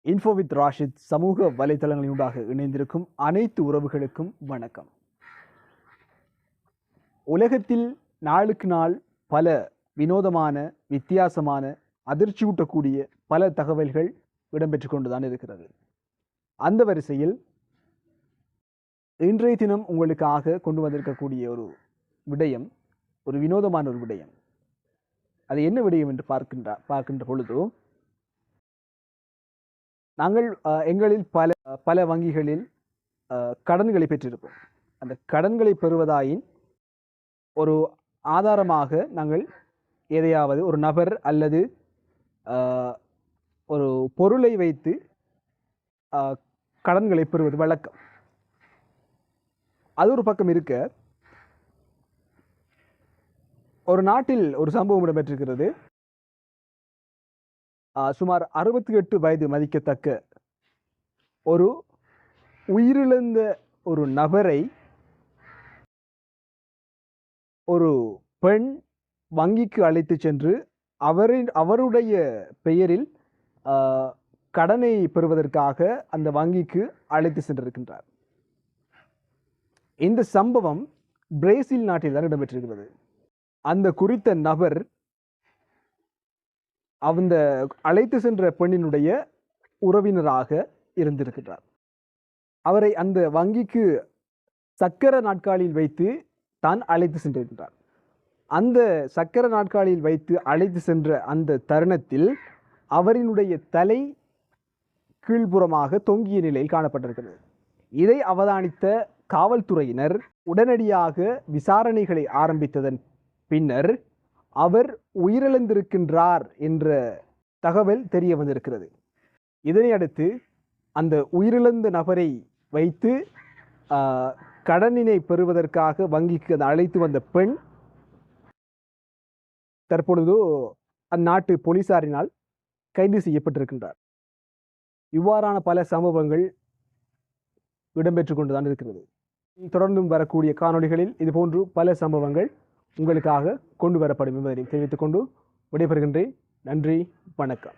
Info with Rashid சமூக வலைதளங்களினூடாக இணைந்திருக்கும் அனைத்து உறவுகளுக்கும் வணக்கம். உலகத்தில் நாளுக்கு நாள் பல வினோதமான, வித்தியாசமான, அதிர்ச்சியூட்டக்கூடிய பல தகவல்கள் இடம்பெற்று கொண்டுதான் இருக்கிறது. அந்த வரிசையில் இன்றைய தினம் உங்களுக்காக கொண்டு வந்திருக்கக்கூடிய ஒரு விடயம், ஒரு வினோதமான ஒரு விடயம். அது என்ன விடயம் என்று பார்க்கின்ற பொழுது, நாங்கள் எங்களில் பல வங்கிகளில் கடன்களை பெற்றிருப்போம். அந்த கடன்களை பெறுவதாயின் ஒரு ஆதாரமாக நாங்கள் எதையாவது ஒரு நபர் அல்லது ஒரு பொருளை வைத்து கடன்களை பெறுவது வழக்கம். அது ஒரு பக்கம் இருக்க, ஒரு நாட்டில் ஒரு சம்பவம் இடம்பெற்றிருக்கிறது. சுமார் 68 வயது மதிக்கத்தக்க ஒரு உயிரிழந்த ஒரு நபரை ஒரு பெண் வங்கிக்கு அழைத்து சென்று அவருடைய பெயரில் கடனை பெறுவதற்காக அந்த வங்கிக்கு அழைத்து சென்றிருக்கின்றார். இந்த சம்பவம் பிரேசில் நாட்டில் தான் இடம்பெற்றிருக்கிறது. அந்த குறித்த நபர் அந்த அழைத்து சென்ற பெண்ணினுடைய உறவினராக இருந்திருக்கிறார். அவரை அந்த வங்கிக்கு சக்கர நாட்காலியில் வைத்து தான் அழைத்து சென்றிருக்கிறார். அந்த சக்கர நாட்காலியில் வைத்து அழைத்து சென்ற அந்த தருணத்தில் அவரினுடைய தலை கீழ்ப்புறமாக தொங்கிய நிலையில் காணப்பட்டிருக்கிறது. இதை அவதானித்த காவல்துறையினர் உடனடியாக விசாரணைகளை ஆரம்பித்ததன் பின்னர் அவர் உயிரிழந்திருக்கின்றார் என்ற தகவல் தெரிய வந்திருக்கிறது. இதனை அடுத்து அந்த உயிரிழந்த நபரை வைத்து கடனினை பெறுவதற்காக வங்கிக்கு அழைத்து வந்த பெண் தற்பொழுது அந்நாட்டு போலீசாரினால் கைது செய்யப்பட்டிருக்கின்றார். இவ்வாறான பல சம்பவங்கள் இடம்பெற்று கொண்டுதான் இருக்கிறது. தொடர்ந்தும் வரக்கூடிய காணொளிகளில் இதுபோன்று பல சம்பவங்கள் உங்களுக்காக கொண்டு வரப்படும் என்பதை தெரிவித்துக் கொண்டு விடைபெறுகின்றேன். நன்றி, வணக்கம்.